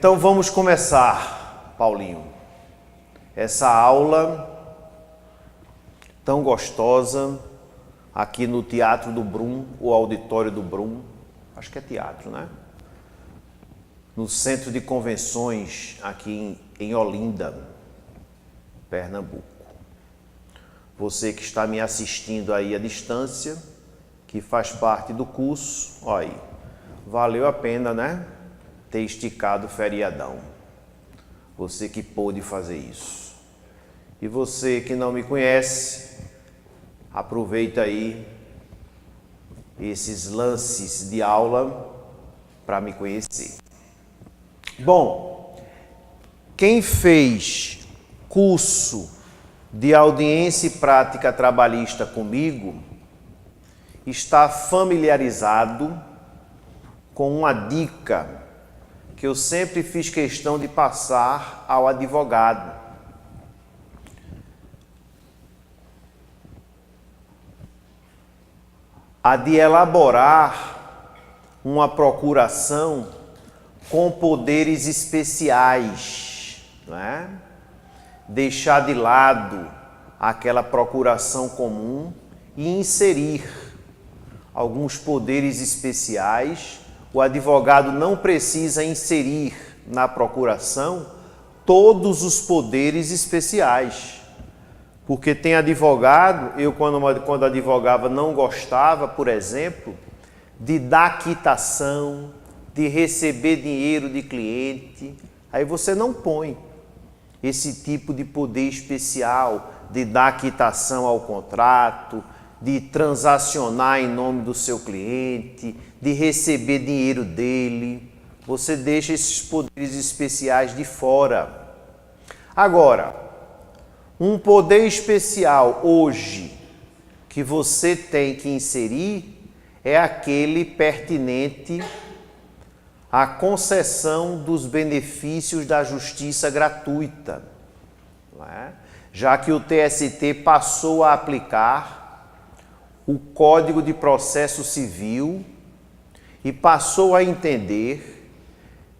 Então vamos começar, Paulinho, essa aula tão gostosa aqui no Teatro do Brum, o Auditório do Brum, acho que é teatro, né? No Centro de Convenções aqui em Olinda, Pernambuco. Você que está me assistindo aí à distância, que faz parte do curso, olha aí, valeu a pena, né? Ter esticado o feriadão. Você que pôde fazer isso. E você que não me conhece, aproveita aí esses lances de aula para me conhecer. Bom, quem fez curso de audiência e prática trabalhista comigo está familiarizado com uma dica que eu sempre fiz questão de passar ao advogado. A de elaborar uma procuração com poderes especiais, não é? Deixar de lado aquela procuração comum e inserir alguns poderes especiais. O advogado não precisa inserir na procuração todos os poderes especiais. Porque tem advogado, eu quando advogava não gostava, por exemplo, de dar quitação, de receber dinheiro de cliente. Aí você não põe esse tipo de poder especial de dar quitação ao contrato, de transacionar em nome do seu cliente, de receber dinheiro dele. Você deixa esses poderes especiais de fora. Agora, um poder especial hoje que você tem que inserir é aquele pertinente à concessão dos benefícios da justiça gratuita, não é? Já que o TST passou a aplicar o Código de Processo Civil e passou a entender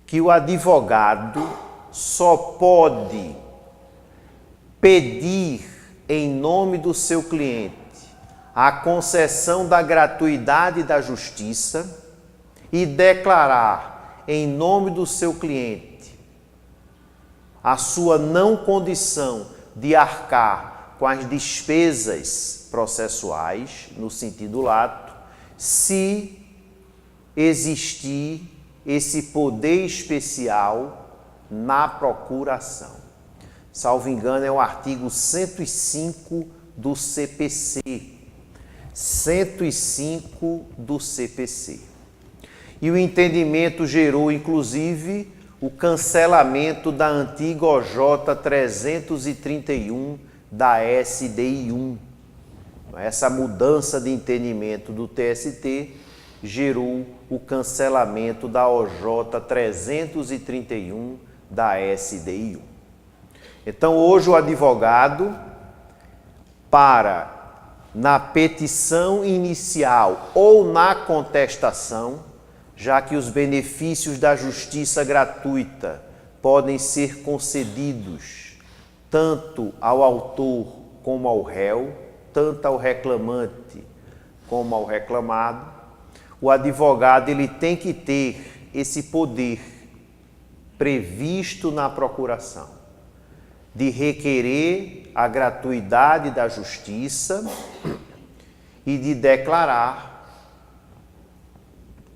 que o advogado só pode pedir em nome do seu cliente a concessão da gratuidade da justiça e declarar em nome do seu cliente a sua não condição de arcar com as despesas processuais, no sentido lato, se existir esse poder especial na procuração. Salvo engano, é o artigo 105 do CPC. 105 do CPC. E o entendimento gerou, inclusive, o cancelamento da antiga OJ 331 da SDI1. Essa mudança de entendimento do TST gerou o cancelamento da OJ 331 da SDI1. Então, hoje o advogado, na petição inicial ou na contestação, já que os benefícios da justiça gratuita podem ser concedidos tanto ao autor como ao réu, tanto ao reclamante como ao reclamado, o advogado ele tem que ter esse poder previsto na procuração de requerer a gratuidade da justiça e de declarar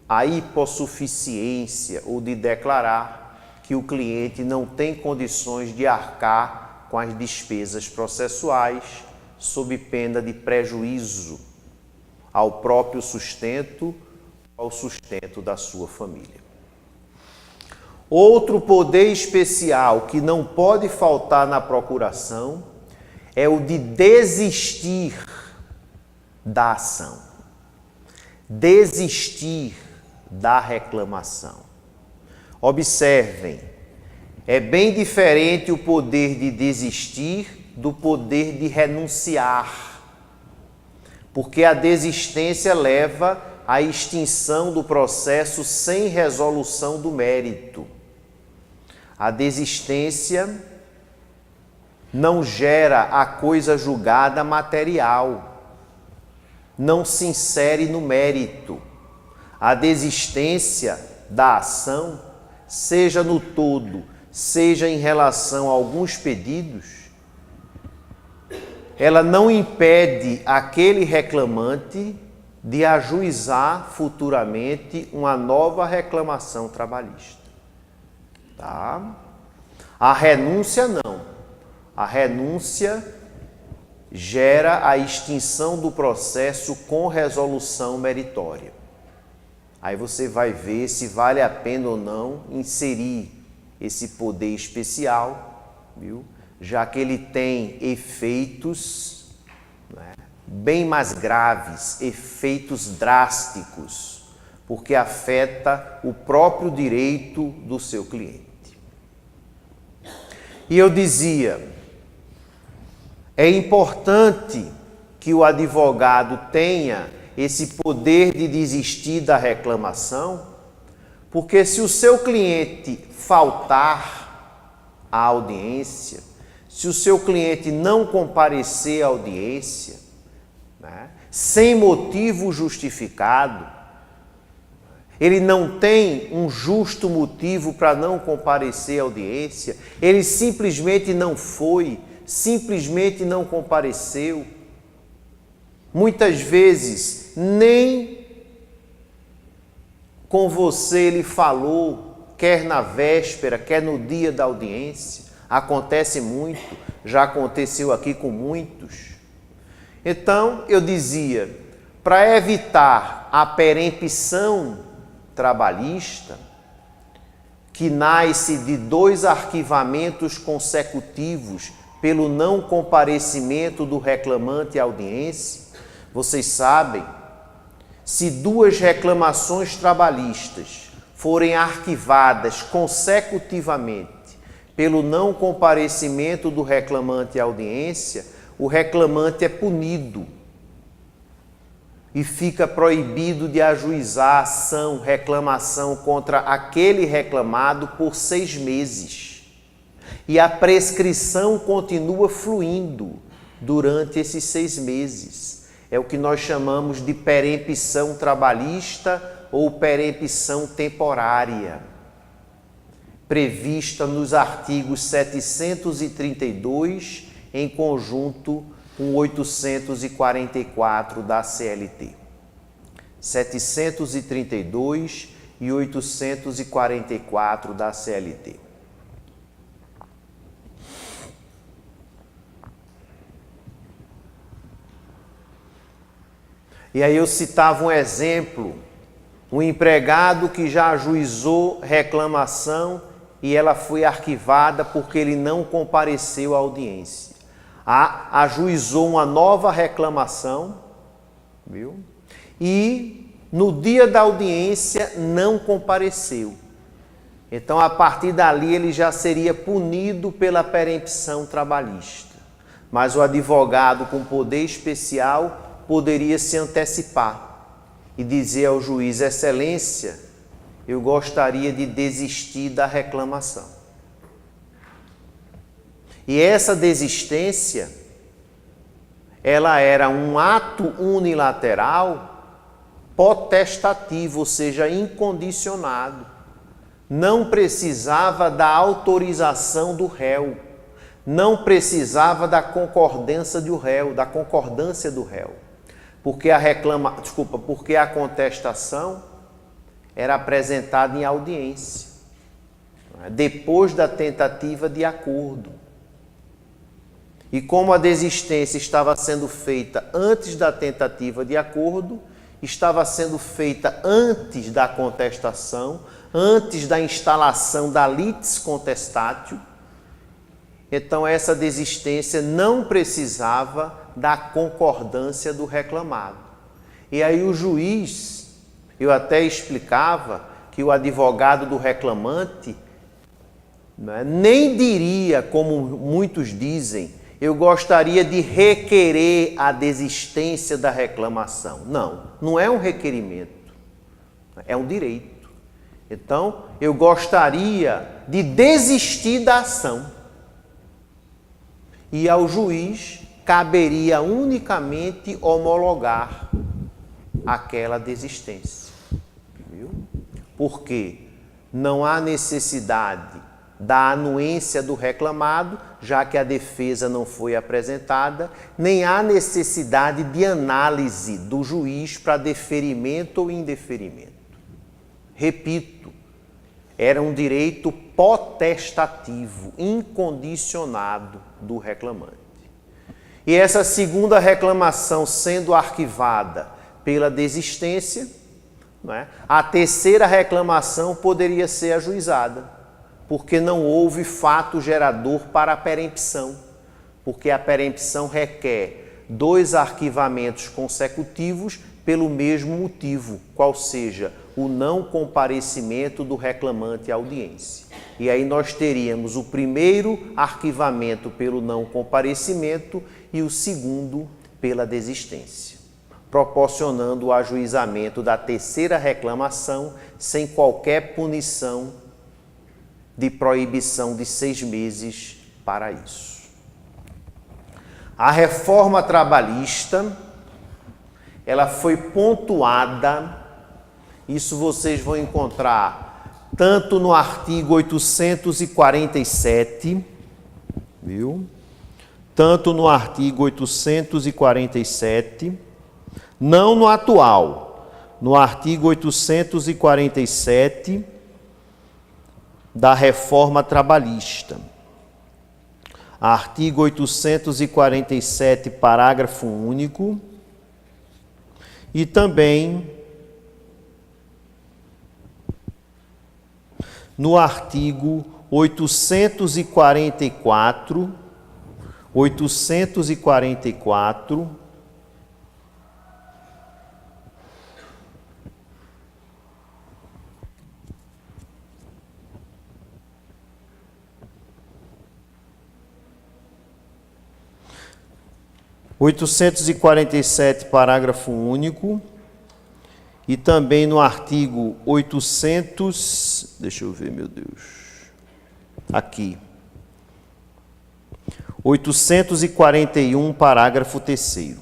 a hipossuficiência ou de declarar que o cliente não tem condições de arcar com as despesas processuais sob pena de prejuízo ao próprio sustento, ao sustento da sua família. Outro poder especial que não pode faltar na procuração é o de desistir da ação, desistir da reclamação. Observem, é bem diferente o poder de desistir do poder de renunciar, porque a desistência leva à extinção do processo sem resolução do mérito. A desistência não gera a coisa julgada material, não se insere no mérito. A desistência da ação, seja no todo, seja em relação a alguns pedidos, ela não impede aquele reclamante de ajuizar futuramente uma nova reclamação trabalhista. Tá? A renúncia não. A renúncia gera a extinção do processo com resolução meritória. Aí você vai ver se vale a pena ou não inserir esse poder especial, viu? Já que ele tem efeitos, né, bem mais graves, efeitos drásticos, porque afeta o próprio direito do seu cliente. E eu dizia, é importante que o advogado tenha esse poder de desistir da reclamação, porque se o seu cliente faltar à audiência, se o seu cliente não comparecer à audiência, né, sem motivo justificado, ele não tem um justo motivo para não comparecer à audiência, ele simplesmente não foi, simplesmente não compareceu. Muitas vezes, nem com você ele falou, quer na véspera, quer no dia da audiência. Acontece muito, já aconteceu aqui com muitos. Então, eu dizia, para evitar a perempção trabalhista, que nasce de 2 arquivamentos consecutivos pelo não comparecimento do reclamante à audiência, vocês sabem, se 2 reclamações trabalhistas forem arquivadas consecutivamente pelo não comparecimento do reclamante à audiência, o reclamante é punido e fica proibido de ajuizar ação, reclamação contra aquele reclamado por 6 meses. E a prescrição continua fluindo durante esses 6 meses. É o que nós chamamos de perempção trabalhista ou perempção temporária, prevista nos artigos 732, em conjunto com 844 da CLT. 732 e 844 da CLT. E aí eu citava um exemplo, um empregado que já ajuizou reclamação e ela foi arquivada porque ele não compareceu à audiência. Ajuizou uma nova reclamação, viu? E no dia da audiência não compareceu. Então, a partir dali, ele já seria punido pela perempção trabalhista. Mas o advogado com poder especial poderia se antecipar e dizer ao juiz: Excelência, eu gostaria de desistir da reclamação. E essa desistência, ela era um ato unilateral, potestativo, ou seja, incondicionado. Não precisava da autorização do réu, não precisava da concordância do réu, porque a contestação era apresentada em audiência, depois da tentativa de acordo. E como a desistência estava sendo feita antes da tentativa de acordo, estava sendo feita antes da contestação, antes da instalação da litis contestatio, então essa desistência não precisava da concordância do reclamado. E aí o juiz, eu até explicava que o advogado do reclamante, né, nem diria, como muitos dizem, eu gostaria de requerer a desistência da reclamação. Não, não é um requerimento, é um direito. Então, eu gostaria de desistir da ação. E ao juiz caberia unicamente homologar aquela desistência. Viu? Porque não há necessidade da anuência do reclamado, já que a defesa não foi apresentada, nem há necessidade de análise do juiz para deferimento ou indeferimento. Repito, era um direito potestativo, incondicionado do reclamante. E essa segunda reclamação sendo arquivada pela desistência, não é? A terceira reclamação poderia ser ajuizada, porque não houve fato gerador para a perempção, porque a perempção requer 2 arquivamentos consecutivos pelo mesmo motivo, qual seja o não comparecimento do reclamante à audiência. E aí nós teríamos o primeiro arquivamento pelo não comparecimento e o segundo pela desistência, proporcionando o ajuizamento da terceira reclamação sem qualquer punição de proibição de 6 meses para isso. A reforma trabalhista, ela foi pontuada, isso vocês vão encontrar tanto no artigo 847, viu? Tanto no artigo 847, não no atual, no artigo 847 da reforma trabalhista. Artigo 847, parágrafo único, e também no artigo 844, parágrafo único, e também no artigo 800, deixa eu ver, meu Deus, aqui, 841, parágrafo 3º.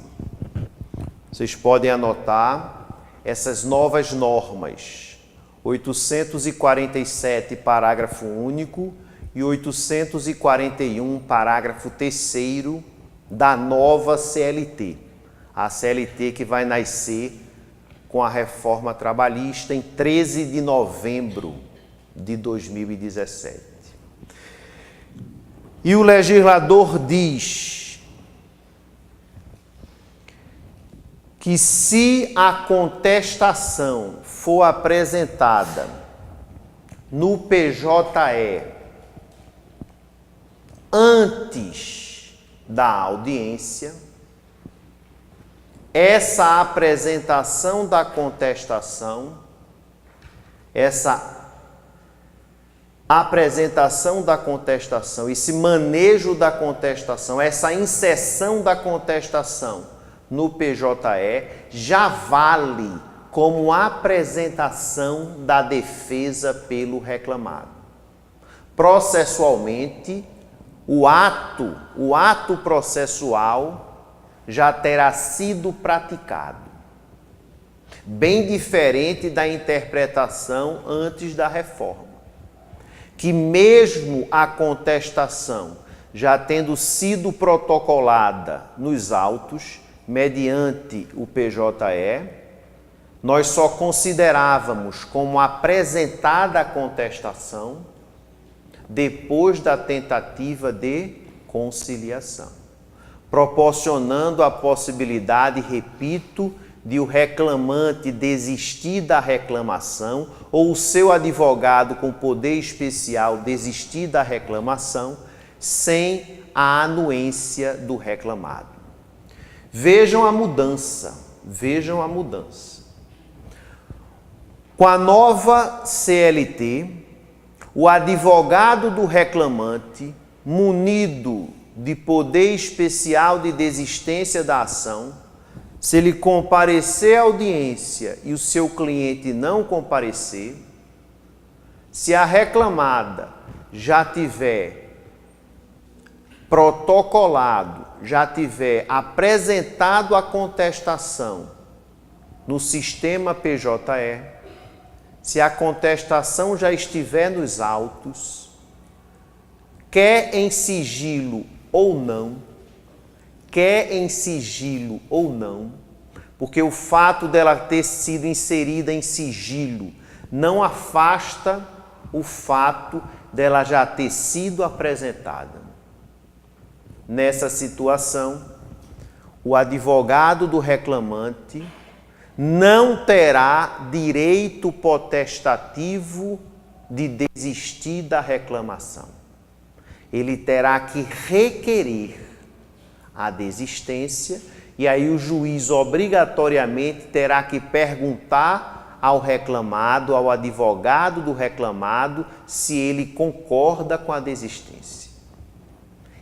Vocês podem anotar essas novas normas, 847, parágrafo único, e 841, parágrafo 3º, da nova CLT, a CLT que vai nascer com a reforma trabalhista em 13 de novembro de 2017. E o legislador diz que se a contestação for apresentada no PJE antes da audiência, essa apresentação da contestação, esse manejo da contestação, essa inserção da contestação no PJE já vale como apresentação da defesa pelo reclamado. Processualmente, o ato processual já terá sido praticado, bem diferente da interpretação antes da reforma, que mesmo a contestação já tendo sido protocolada nos autos, mediante o PJE, nós só considerávamos como apresentada a contestação depois da tentativa de conciliação, proporcionando a possibilidade, repito, de o reclamante desistir da reclamação ou o seu advogado com poder especial desistir da reclamação sem a anuência do reclamado. Vejam a mudança. Com a nova CLT, o advogado do reclamante, munido de poder especial de desistência da ação, se ele comparecer à audiência e o seu cliente não comparecer, Se a reclamada já tiver protocolado, já tiver apresentado a contestação no sistema PJE, se a contestação já estiver nos autos, quer em sigilo ou não, porque o fato dela ter sido inserida em sigilo não afasta o fato dela já ter sido apresentada. Nessa situação, o advogado do reclamante não terá direito potestativo de desistir da reclamação. Ele terá que requerer a desistência e aí o juiz obrigatoriamente terá que perguntar ao reclamado, ao advogado do reclamado, se ele concorda com a desistência.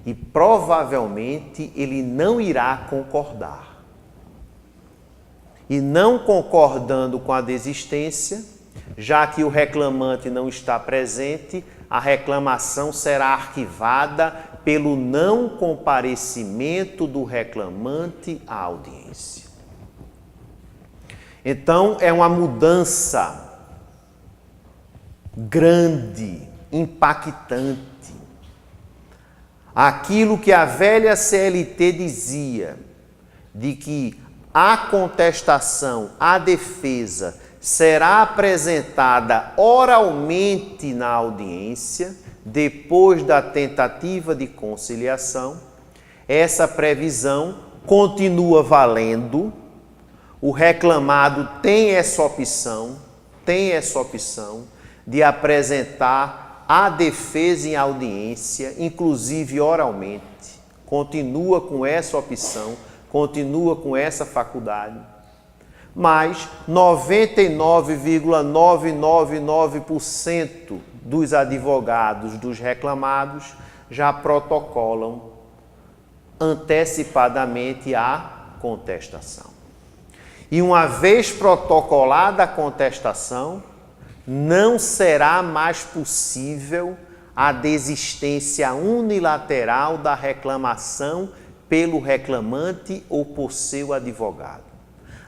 E provavelmente ele não irá concordar. E não concordando com a desistência, já que o reclamante não está presente, a reclamação será arquivada pelo não comparecimento do reclamante à audiência. Então, é uma mudança grande, impactante. Aquilo que a velha CLT dizia, de que a contestação, a defesa, será apresentada oralmente na audiência, depois da tentativa de conciliação, essa previsão continua valendo. O reclamado tem essa opção de apresentar a defesa em audiência, inclusive oralmente. Continua com essa opção, continua com essa faculdade. Mas 99,999% dos advogados dos reclamados já protocolam antecipadamente a contestação. E uma vez protocolada a contestação, não será mais possível a desistência unilateral da reclamação pelo reclamante ou por seu advogado.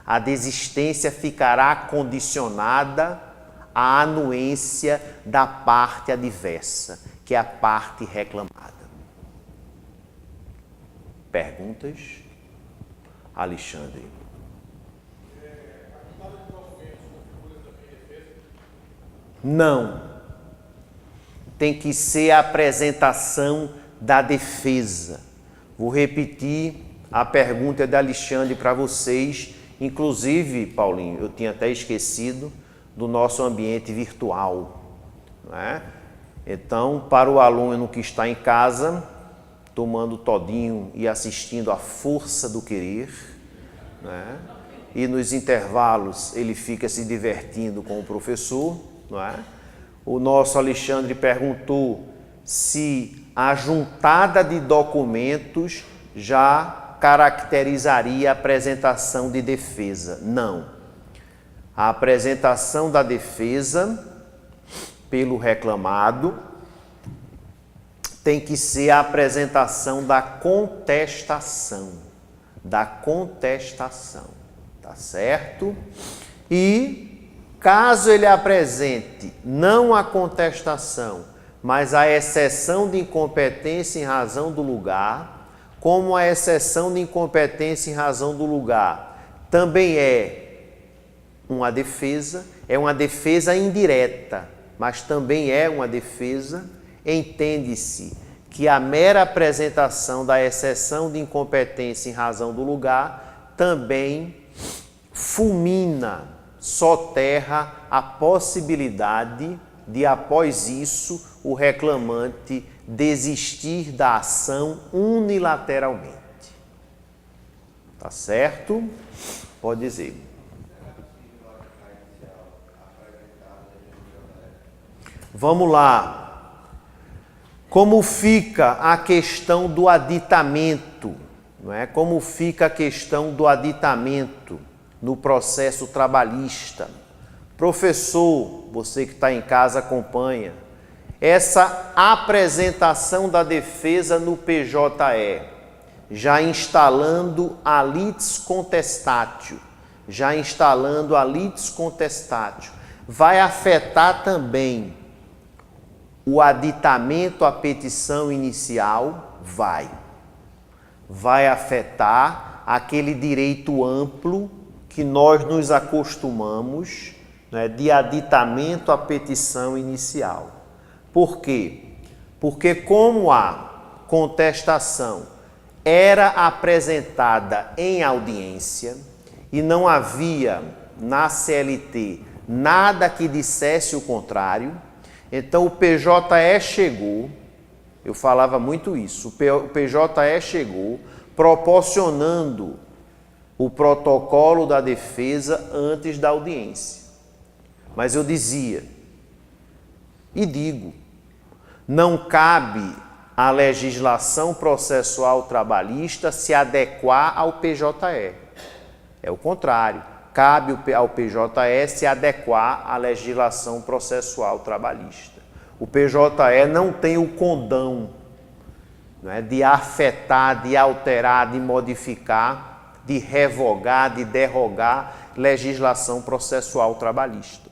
A desistência ficará condicionada à anuência da parte adversa, que é a parte reclamada. Perguntas? Alexandre. Não. Tem que ser a apresentação da defesa. Vou repetir a pergunta de Alexandre para vocês. Inclusive, Paulinho, eu tinha até esquecido do nosso ambiente virtual, não é? Então, para o aluno que está em casa, tomando todinho e assistindo à força do querer, não é? E nos intervalos ele fica se divertindo com o professor, não é? O nosso Alexandre perguntou se a juntada de documentos já caracterizaria a apresentação de defesa. Não. A apresentação da defesa pelo reclamado tem que ser a apresentação da contestação. Tá certo? E caso ele apresente não a contestação, mas a exceção de incompetência em razão do lugar, como a exceção de incompetência em razão do lugar também é uma defesa indireta, mas também é uma defesa, entende-se que a mera apresentação da exceção de incompetência em razão do lugar também fulmina, soterra a possibilidade de, após isso, o reclamante desistir da ação unilateralmente. Tá certo? Pode dizer. Vamos lá. Como fica a questão do aditamento? Não é? Como fica a questão do aditamento no processo trabalhista? Professor, você que está em casa acompanha, essa apresentação da defesa no PJE, já instalando a litis contestatio, vai afetar também o aditamento à petição inicial? Vai afetar aquele direito amplo que nós nos acostumamos, né, de aditamento à petição inicial. Por quê? Porque como a contestação era apresentada em audiência e não havia na CLT nada que dissesse o contrário, então o PJE chegou, eu falava muito isso, o PJE chegou proporcionando o protocolo da defesa antes da audiência. Mas eu dizia, e digo, não cabe à legislação processual trabalhista se adequar ao PJE. É o contrário, cabe ao PJE se adequar à legislação processual trabalhista. O PJE não tem o condão, né, de afetar, de alterar, de modificar, de revogar, de derrogar legislação processual trabalhista.